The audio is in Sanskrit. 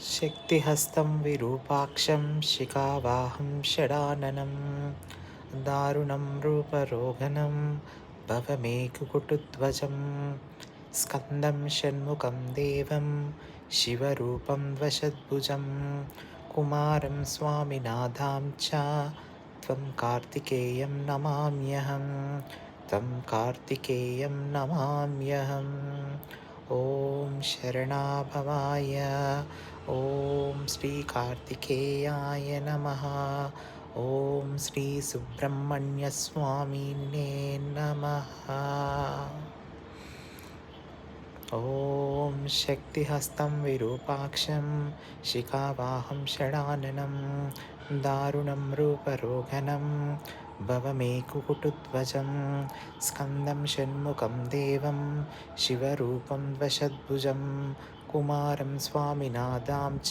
शक्तिहस्तं विरूपाक्षं शिखावाहं षडाननं दारुणं रूपरोगनं भवमेकुकुटुध्वजं स्कन्दं षण्मुखं देवं शिवरूपं वशद्भुजं कुमारं स्वामिनाथां च त्वं कार्तिकेयं नमाम्यहं ॐ शरणाभवाय ॐ श्रीकार्तिकेयाय नमः। ॐ श्रीसुब्रह्मण्यस्वामिने नमः। ॐ शक्तिहस्तं विरूपाक्षं शिखावाहं षडाननं दारुणं रूपरोगनं भवमेकुकुटुध्वजं स्कन्दं षण्मुखं देवं शिवरूपं वशद्भुजं कुमारं स्वामिनाथां च